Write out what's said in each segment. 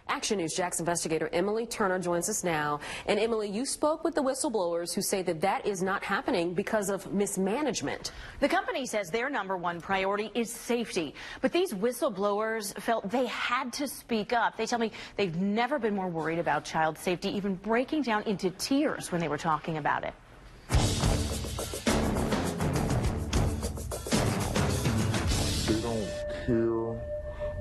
Action News Jax investigator Emily Turner joins us now. And Emily, you spoke with the whistleblowers who say that that is not happening because of mismanagement. The company says their #1 priority is safety. But these whistleblowers felt they had to speak up. They tell me they've never been more worried about child safety, even breaking down into tears when they were talking about it. They don't care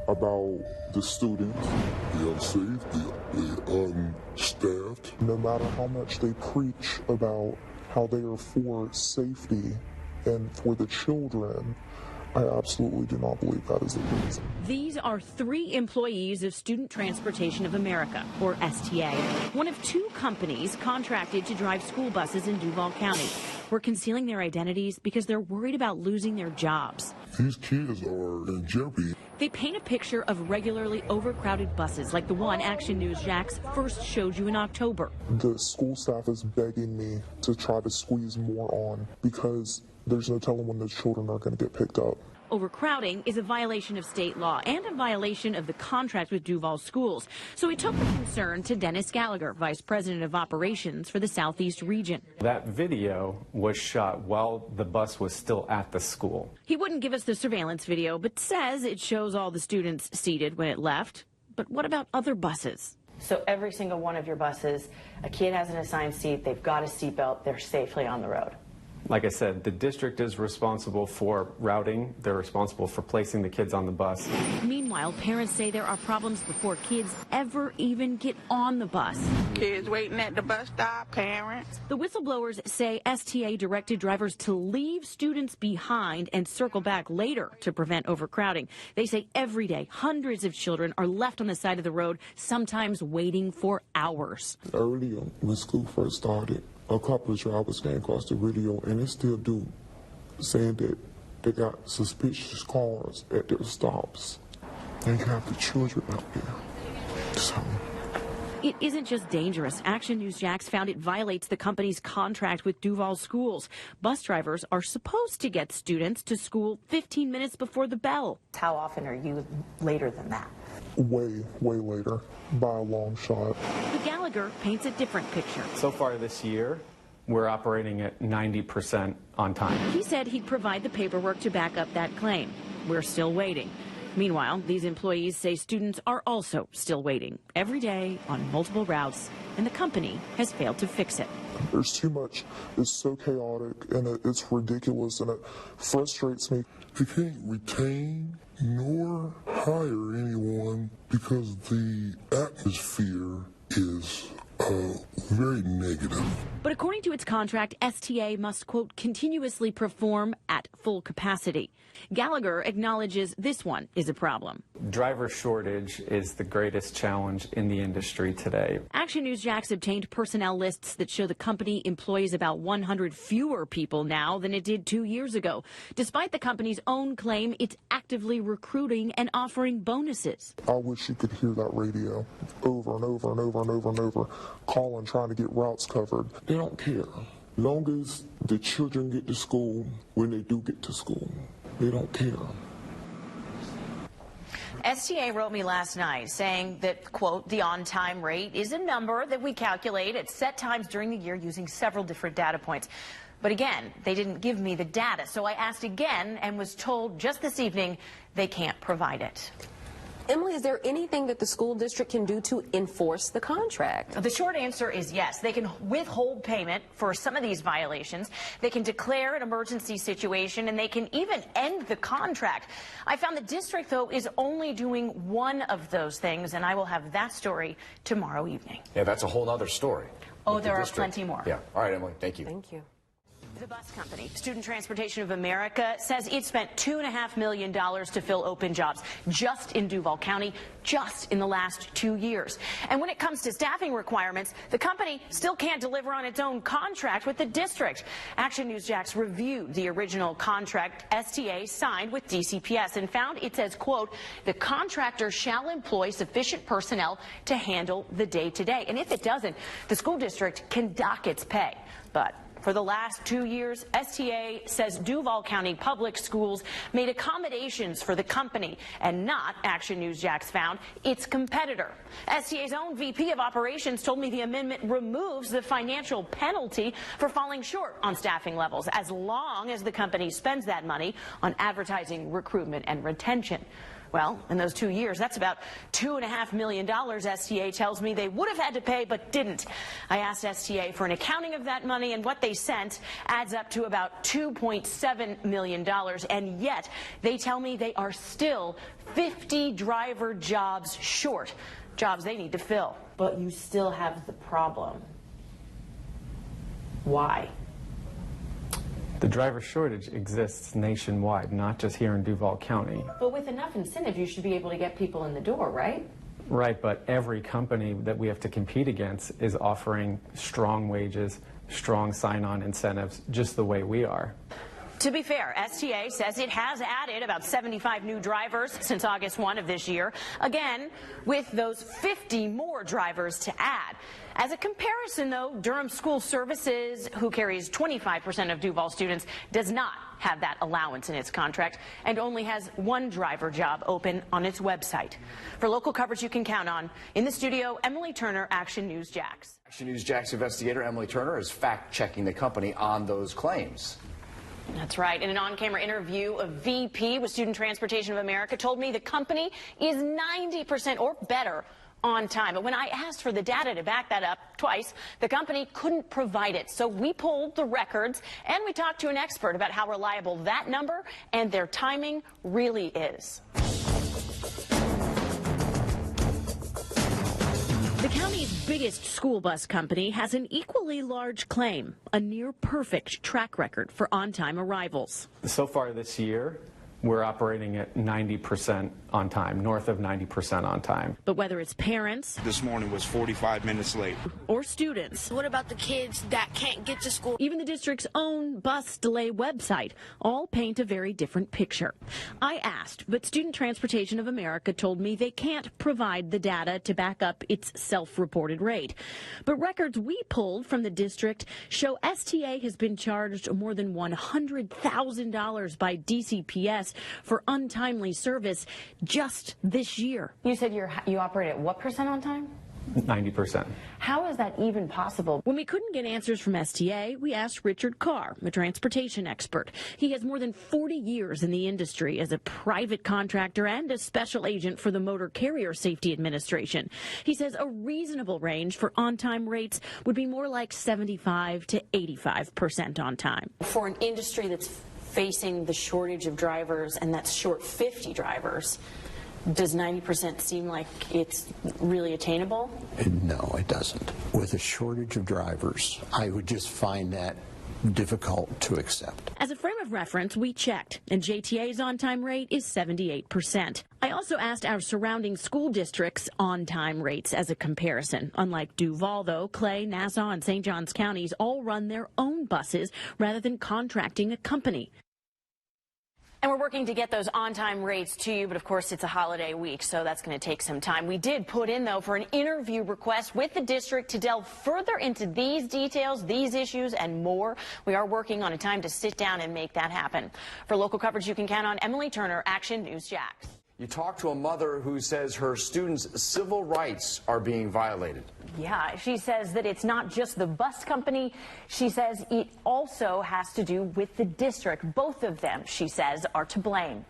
about the students, the unsafe, the unstaffed. No matter how much they preach about how they are for safety and for the children, I absolutely do not believe that is the case. These are 3 employees of Student Transportation of America, or STA, one of 2 companies contracted to drive school buses in Duval County. We're concealing their identities because they're worried about losing their jobs. These kids are in jeopardy. They paint a picture of regularly overcrowded buses like the one Action News Jax first showed you in October. The school staff is begging me to try to squeeze more on because there's no telling when those children are going to get picked up. Overcrowding is a violation of state law and a violation of the contract with Duval Schools. So we took the concern to Dennis Gallagher, Vice President of Operations for the Southeast region. That video was shot while the bus was still at the school. He wouldn't give us the surveillance video, but says it shows all the students seated when it left. But what about other buses? So every single one of your buses, a kid has an assigned seat, they've got a seatbelt, they're safely on the road. Like I said, the district is responsible for routing. They're responsible for placing the kids on the bus. Meanwhile, parents say there are problems before kids ever even get on the bus. Kids waiting at the bus stop, parents. The whistleblowers say STA directed drivers to leave students behind and circle back later to prevent overcrowding. They say every day, hundreds of children are left on the side of the road, sometimes waiting for hours. Earlier, when school first started, a couple of drivers came across the radio, and they still do, saying that they got suspicious cars at their stops. They have the children out there. So it isn't just dangerous. Action News Jax found it violates the company's contract with Duval Schools. Bus drivers are supposed to get students to school 15 minutes before the bell. How often are you later than that? Way later, by a long shot. But Gallagher paints a different picture. So far this year, we're operating at 90% on time. He said he'd provide the paperwork to back up that claim. We're still waiting. Meanwhile, these employees say students are also still waiting every day on multiple routes, and the company has failed to fix it. There's too much. It's so chaotic, and it's ridiculous, and it frustrates me. They can't retain nor hire anyone because the atmosphere is very negative. But according to its contract, STA must, quote, continuously perform at full capacity. Gallagher acknowledges this one is a problem. Driver shortage is the greatest challenge in the industry today. Action News Jax obtained personnel lists that show the company employs about 100 fewer people now than it did 2 years ago. Despite the company's own claim, it's actively recruiting and offering bonuses. I wish you could hear that radio over and over and over and over and over, calling, trying to get routes covered. They don't care. Long as the children get to school, when they do get to school, they don't care. STA wrote me last night saying that, quote, the on-time rate is a number that we calculate at set times during the year using several different data points. But again, they didn't give me the data, so I asked again and was told just this evening they can't provide it. Emily, is there anything that the school district can do to enforce the contract? The short answer is yes. They can withhold payment for some of these violations. They can declare an emergency situation, and they can even end the contract. I found the district, though, is only doing one of those things, and I will have that story tomorrow evening. Yeah, that's a whole other story. Oh, there are plenty more. Yeah. All right, Emily. Thank you. Thank you. The bus company, Student Transportation of America, says it spent $2.5 million to fill open jobs just in Duval County, just in the last 2 years. And when it comes to staffing requirements, the company still can't deliver on its own contract with the district. Action News Jax reviewed the original contract STA signed with DCPS and found it says, quote, the contractor shall employ sufficient personnel to handle the day-to-day. And if it doesn't, the school district can dock its pay. But For the last 2 years, STA says Duval County Public Schools made accommodations for the company and not, Action News Jax found, its competitor. STA's own VP of Operations told me the amendment removes the financial penalty for falling short on staffing levels as long as the company spends that money on advertising, recruitment, and retention. Well, in those 2 years, that's about $2.5 million, STA tells me they would have had to pay but didn't. I asked STA for an accounting of that money, and what they sent adds up to about $2.7 million, and yet they tell me they are still 50 driver jobs short, jobs they need to fill. But you still have the problem. Why? The driver shortage exists nationwide, not just here in Duval County. But with enough incentive, you should be able to get people in the door, right? Right, but every company that we have to compete against is offering strong wages, strong sign-on incentives, just the way we are. To be fair, STA says it has added about 75 new drivers since August 1 of this year, again, with those 50 more drivers to add. As a comparison, though, Durham School Services, who carries 25% of Duval students, does not have that allowance in its contract and only has one driver job open on its website. For local coverage you can count on, in the studio, Emily Turner, Action News Jax. Action News Jax investigator Emily Turner is fact-checking the company on those claims. That's right. In an on-camera interview, a VP with Student Transportation of America told me the company is 90% or better on time. But when I asked for the data to back that up twice, the company couldn't provide it. So we pulled the records and we talked to an expert about how reliable that number and their timing really is. The county's biggest school bus company has an equally large claim, a near-perfect track record for on-time arrivals. So far this year, we're operating at 90% on time, north of 90% on time. But whether it's parents, this morning was 45 minutes late, or students, what about the kids that can't get to school? Even the district's own bus delay website all paint a very different picture. I asked, but Student Transportation of America told me they can't provide the data to back up its self-reported rate. But records we pulled from the district show STA has been charged more than $100,000 by DCPS for untimely service just this year. You said you operate at what percent on time? 90%. How is that even possible? When we couldn't get answers from STA, we asked Richard Carr, a transportation expert. He has more than 40 years in the industry as a private contractor and a special agent for the Motor Carrier Safety Administration. He says a reasonable range for on-time rates would be more like 75 to 85% on time. For an industry that's facing the shortage of drivers, and that's short 50 drivers, does 90% seem like it's really attainable? No, it doesn't. With a shortage of drivers, I would just find that difficult to accept. As a frame of reference, we checked, and JTA's on-time rate is 78%. I also asked our surrounding school districts' on-time rates as a comparison. Unlike Duval, though, Clay, Nassau, and St. Johns counties all run their own buses rather than contracting a company. And we're working to get those on-time rates to you, but of course it's a holiday week, so that's going to take some time. We did put in, though, for an interview request with the district to delve further into these details, these issues, and more. We are working on a time to sit down and make that happen. For local coverage you can count on, Emily Turner, Action News Jax. You talked to a mother who says her students' civil rights are being violated. Yeah, she says that it's not just the bus company. She says it also has to do with the district. Both of them, she says, are to blame.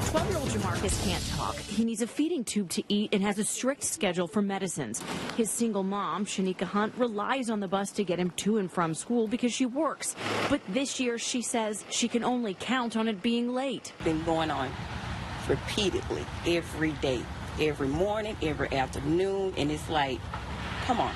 12-year-old Jamarcus can't talk. He needs a feeding tube to eat and has a strict schedule for medicines. His single mom, Shanika Hunt, relies on the bus to get him to and from school because she works. But this year, she says she can only count on it being late. Been going on repeatedly every day, every morning, every afternoon, and it's like, come on,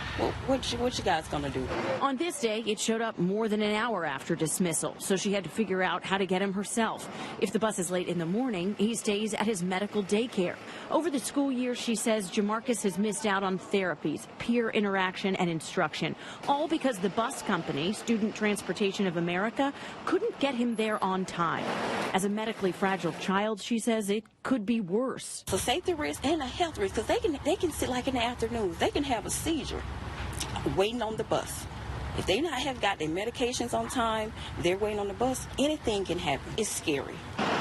what you guys gonna do? On this day, it showed up more than an hour after dismissal, so she had to figure out how to get him herself. If the bus is late in the morning, he stays at his medical daycare. Over the school year, she says Jamarcus has missed out on therapies, peer interaction, and instruction, all because the bus company, Student Transportation of America, couldn't get him there on time. As a medically fragile child, she says it could be worse. So safety risk and a health risk, because they can sit like in the afternoons, they can have a seizure. waiting on the bus. If they not have got their medications on time, they're waiting on the bus, anything can happen. It's scary.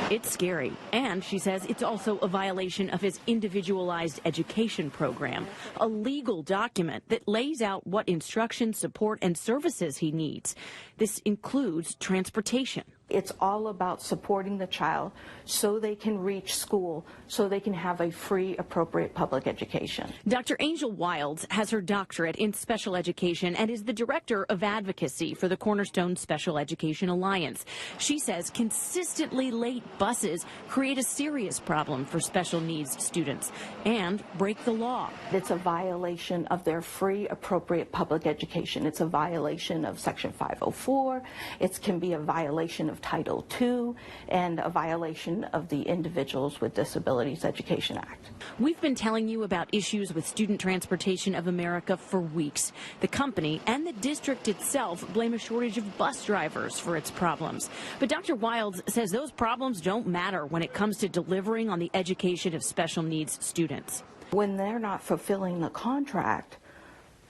It's scary. And she says it's also a violation of his individualized education program, a legal document that lays out what instruction, support, and services he needs. This includes transportation. It's all about supporting the child so they can reach school, so they can have a free, appropriate public education. Dr. Angel Wilds has her doctorate in special education and is the director of advocacy for the Cornerstone Special Education Alliance. She says consistently late buses create a serious problem for special needs students and break the law. It's a violation of their free, appropriate public education. It's a violation of Section 504. It can be a violation of Title II and a violation of the Individuals with Disabilities Education Act. We've been telling you about issues with Student Transportation of America for weeks. The company and the district itself blame a shortage of bus drivers for its problems. But Dr. Wilds says those problems don't matter when it comes to delivering on the education of special needs students. When they're not fulfilling the contract,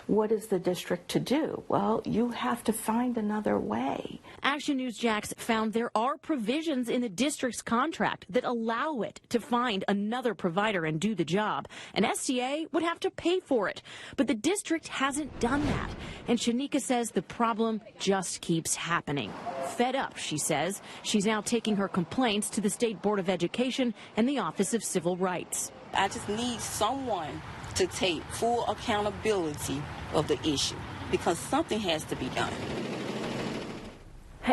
what is the district to do? Well, you have to find another way. Action News Jax found there are provisions in the district's contract that allow it to find another provider and do the job. An STA would have to pay for it. But the district hasn't done that. And Shanika says the problem just keeps happening. Fed up, she says. She's now taking her complaints to the State Board of Education and the Office of Civil Rights. I just need someone to take full accountability of the issue because something has to be done.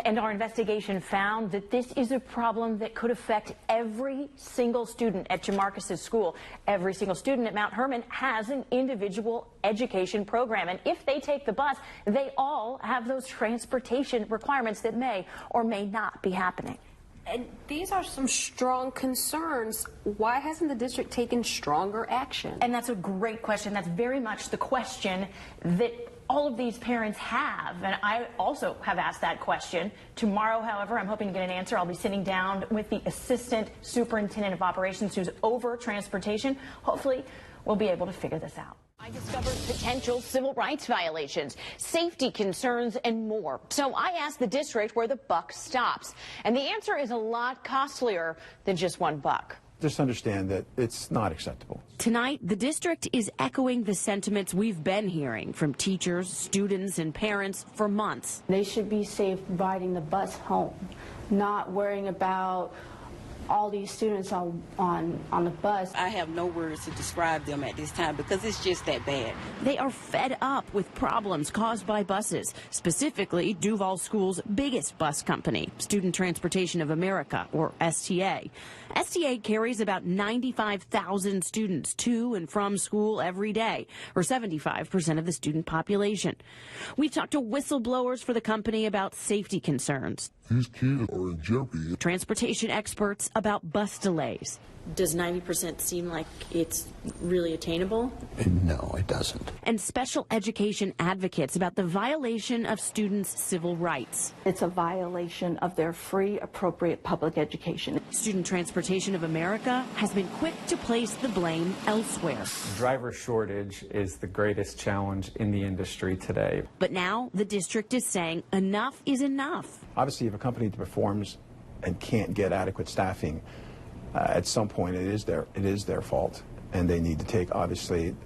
And our investigation found that this is a problem that could affect every single student at Jamarcus's school. Every single student at Mount Hermon has an individual education program. And if they take the bus, they all have those transportation requirements that may or may not be happening. And these are some strong concerns. Why hasn't the district taken stronger action? And that's a great question. That's very much the question that all of these parents have. And I also have asked that question. Tomorrow, however, I'm hoping to get an answer. I'll be sitting down with the Assistant Superintendent of Operations who's over transportation. Hopefully, we'll be able to figure this out. I discovered potential civil rights violations, safety concerns, and more. So I asked the district where the buck stops. And the answer is a lot costlier than just $1. Just understand that it's not acceptable. Tonight, the district is echoing the sentiments we've been hearing from teachers, students, and parents for months. They should be safe riding the bus home, not worrying about all these students on the bus. I have no words to describe them at this time because it's just that bad. They are fed up with problems caused by buses, specifically Duval School's biggest bus company, Student Transportation of America, or STA. STA carries about 95,000 students to and from school every day, or 75% of the student population. We've talked to whistleblowers for the company about safety concerns. These kids are in jeopardy. Transportation experts about bus delays. Does 90% seem like it's really attainable? No, it doesn't. And special education advocates about the violation of students' civil rights. It's a violation of their free, appropriate public education. Student Transportation of America has been quick to place the blame elsewhere. Driver shortage is the greatest challenge in the industry today. But now the district is saying enough is enough. Obviously, if a company performs and can't get adequate staffing, at some point it is their fault, and they need to take, obviously,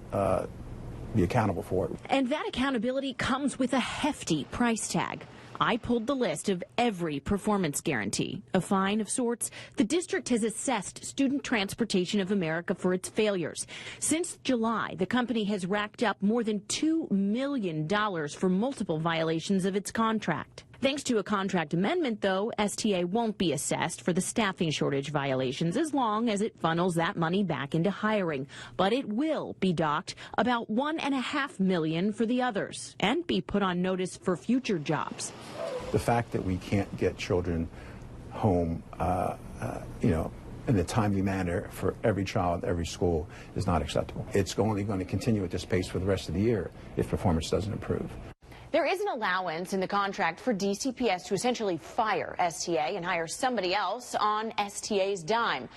be accountable for it. And that accountability comes with a hefty price tag. I pulled the list of every performance guarantee, a fine of sorts. The district has assessed Student Transportation of America for its failures. Since July, the company has racked up more than $2 million for multiple violations of its contract. Thanks to a contract amendment, though, STA won't be assessed for the staffing shortage violations as long as it funnels that money back into hiring. But it will be docked about $1.5 million for the others and be put on notice for future jobs. The fact that we can't get children home, in a timely manner for every child, every school is not acceptable. It's only going to continue at this pace for the rest of the year if performance doesn't improve. There is an allowance in the contract for DCPS to essentially fire STA and hire somebody else on STA's dime.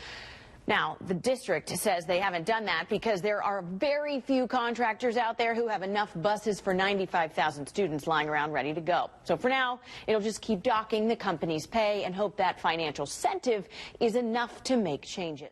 Now, the district says they haven't done that because there are very few contractors out there who have enough buses for 95,000 students lying around ready to go. So for now, it'll just keep docking the company's pay and hope that financial incentive is enough to make changes.